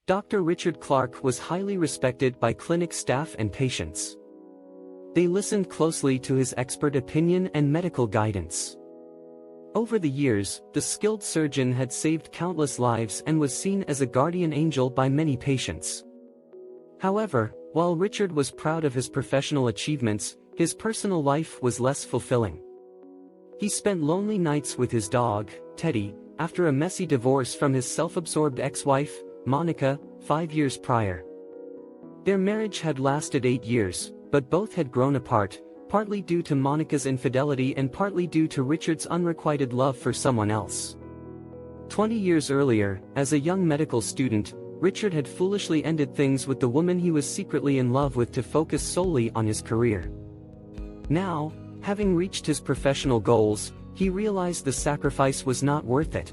Dr. Richard Clarke was highly respected by clinic staff and patients. They listened closely to his expert opinion and medical guidance. Over the years, the skilled surgeon had saved countless lives and was seen as a guardian angel by many patients. However, while Richard was proud of his professional achievements, his personal life was less fulfilling. He spent lonely nights with his dog, Teddy, after a messy divorce from his self-absorbed ex-wife, Monica, 5 years prior. Their marriage had lasted 8 years, but both had grown apart, partly due to Monica's infidelity and partly due to Richard's unrequited love for someone else. 20 years earlier, as a young medical student, Richard had foolishly ended things with the woman he was secretly in love with to focus solely on his career. Now, having reached his professional goals, he realized the sacrifice was not worth it.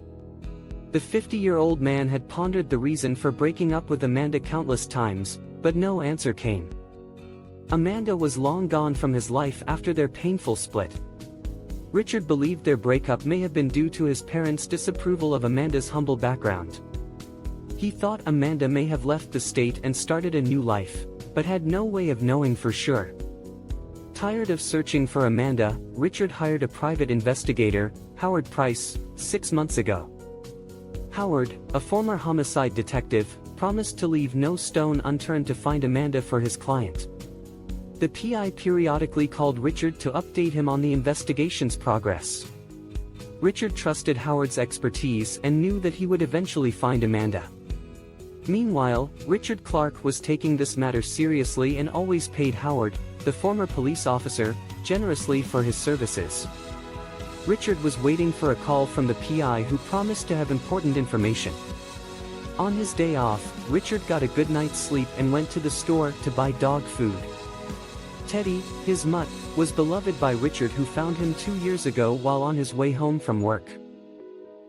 The 50-year-old man had pondered the reason for breaking up with Amanda countless times, but no answer came. Amanda was long gone from his life after their painful split. Richard believed their breakup may have been due to his parents' disapproval of Amanda's humble background. He thought Amanda may have left the state and started a new life, but had no way of knowing for sure. Tired of searching for Amanda, Richard hired a private investigator, Howard Price, 6 months ago. Howard, a former homicide detective, promised to leave no stone unturned to find Amanda for his client. The PI periodically called Richard to update him on the investigation's progress. Richard trusted Howard's expertise and knew that he would eventually find Amanda. Meanwhile, Richard Clarke was taking this matter seriously and always paid Howard, the former police officer, generously for his services. Richard was waiting for a call from the PI who promised to have important information. On his day off, Richard got a good night's sleep and went to the store to buy dog food. Teddy, his mutt, was beloved by Richard, who found him 2 years ago while on his way home from work.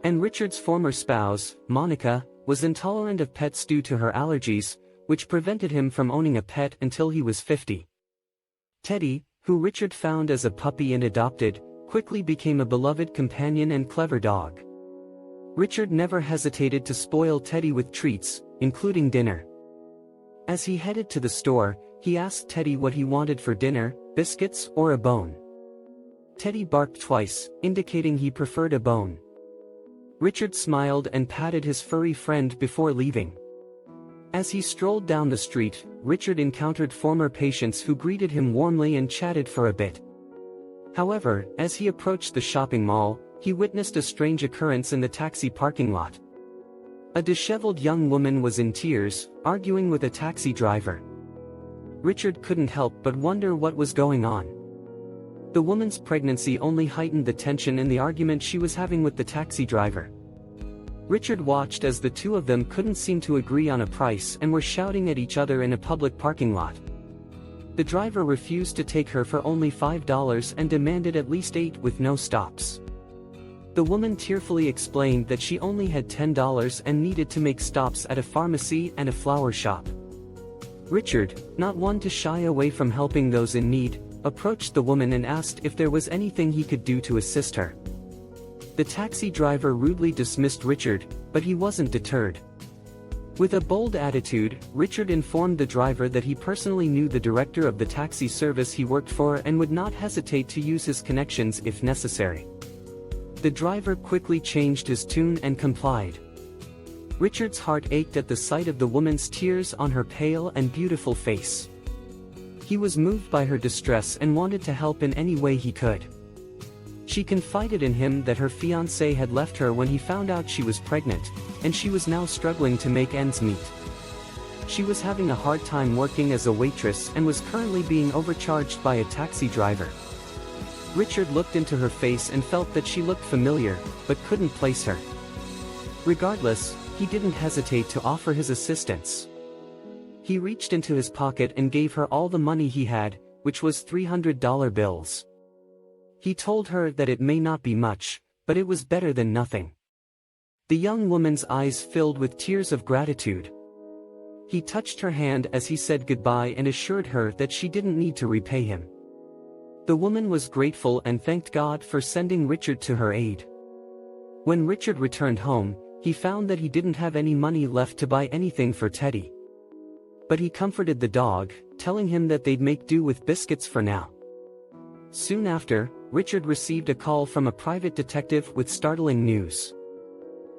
And Richard's former spouse, Monica, was intolerant of pets due to her allergies, which prevented him from owning a pet until he was 50. Teddy, who Richard found as a puppy and adopted, quickly became a beloved companion and clever dog. Richard never hesitated to spoil Teddy with treats, including dinner. As he headed to the store, he asked Teddy what he wanted for dinner, biscuits or a bone. Teddy barked twice, indicating he preferred a bone. Richard smiled and patted his furry friend before leaving. As he strolled down the street, Richard encountered former patients who greeted him warmly and chatted for a bit. However, as he approached the shopping mall, he witnessed a strange occurrence in the taxi parking lot. A disheveled young woman was in tears, arguing with a taxi driver. Richard couldn't help but wonder what was going on. The woman's pregnancy only heightened the tension in the argument she was having with the taxi driver. Richard watched as the two of them couldn't seem to agree on a price and were shouting at each other in a public parking lot. The driver refused to take her for only $5 and demanded at least 8 with no stops. The woman tearfully explained that she only had $10 and needed to make stops at a pharmacy and a flower shop. Richard, not one to shy away from helping those in need, approached the woman and asked if there was anything he could do to assist her. The taxi driver rudely dismissed Richard, but he wasn't deterred. With a bold attitude, Richard informed the driver that he personally knew the director of the taxi service he worked for and would not hesitate to use his connections if necessary. The driver quickly changed his tune and complied. Richard's heart ached at the sight of the woman's tears on her pale and beautiful face. He was moved by her distress and wanted to help in any way he could. She confided in him that her fiance had left her when he found out she was pregnant, and she was now struggling to make ends meet. She was having a hard time working as a waitress and was currently being overcharged by a taxi driver. Richard looked into her face and felt that she looked familiar, but couldn't place her. Regardless, he didn't hesitate to offer his assistance. He reached into his pocket and gave her all the money he had, which was $300 bills. He told her that it may not be much, but it was better than nothing. The young woman's eyes filled with tears of gratitude. He touched her hand as he said goodbye and assured her that she didn't need to repay him. The woman was grateful and thanked God for sending Richard to her aid. When Richard returned home, He found that he didn't have any money left to buy anything for Teddy. But he comforted the dog, telling him that they'd make do with biscuits for now. Soon after, Richard received a call from a private detective with startling news.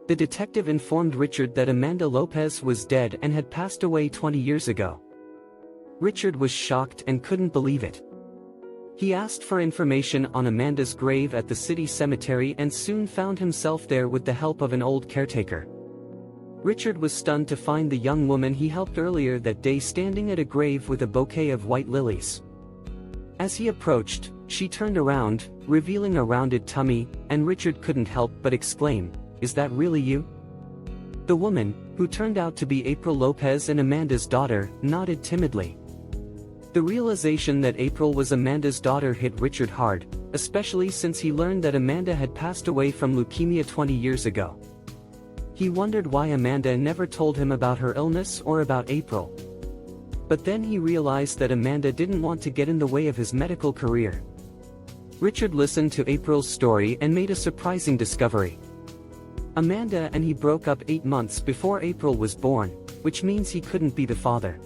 The detective informed Richard that Amanda Lopez was dead and had passed away 20 years ago. Richard was shocked and couldn't believe it. He asked for information on Amanda's grave at the city cemetery and soon found himself there with the help of an old caretaker. Richard was stunned to find the young woman he helped earlier that day standing at a grave with a bouquet of white lilies. As he approached, she turned around, revealing a rounded tummy, and Richard couldn't help but exclaim, "Is that really you?" The woman, who turned out to be April Lopez and Amanda's daughter, nodded timidly. The realization that April was Amanda's daughter hit Richard hard, especially since he learned that Amanda had passed away from leukemia 20 years ago. He wondered why Amanda never told him about her illness or about April. But then he realized that Amanda didn't want to get in the way of his medical career. Richard listened to April's story and made a surprising discovery. Amanda and he broke up 8 months before April was born, which means he couldn't be the father.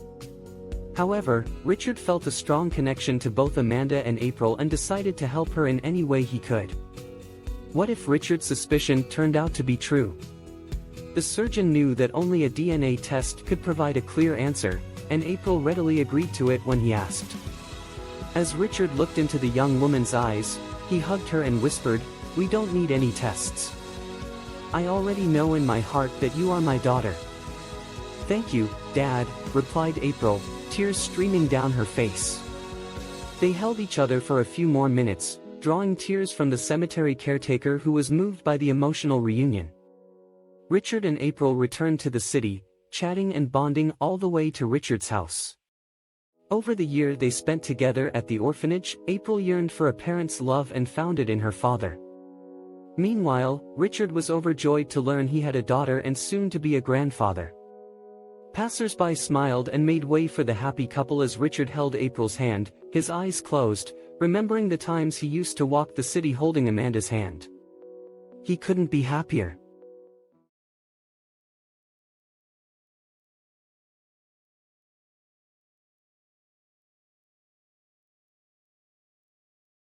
However, Richard felt a strong connection to both Amanda and April and decided to help her in any way he could. What if Richard's suspicion turned out to be true? The surgeon knew that only a DNA test could provide a clear answer, and April readily agreed to it when he asked. As Richard looked into the young woman's eyes, he hugged her and whispered, "We don't need any tests. I already know in my heart that you are my daughter." "Thank you, Dad," replied April, tears streaming down her face. They held each other for a few more minutes, drawing tears from the cemetery caretaker who was moved by the emotional reunion. Richard and April returned to the city, chatting and bonding all the way to Richard's house. Over the year they spent together at the orphanage, April yearned for a parent's love and found it in her father. Meanwhile, Richard was overjoyed to learn he had a daughter and soon to be a grandfather. Passers-by smiled and made way for the happy couple as Richard held April's hand, his eyes closed, remembering the times he used to walk the city holding Amanda's hand. He couldn't be happier.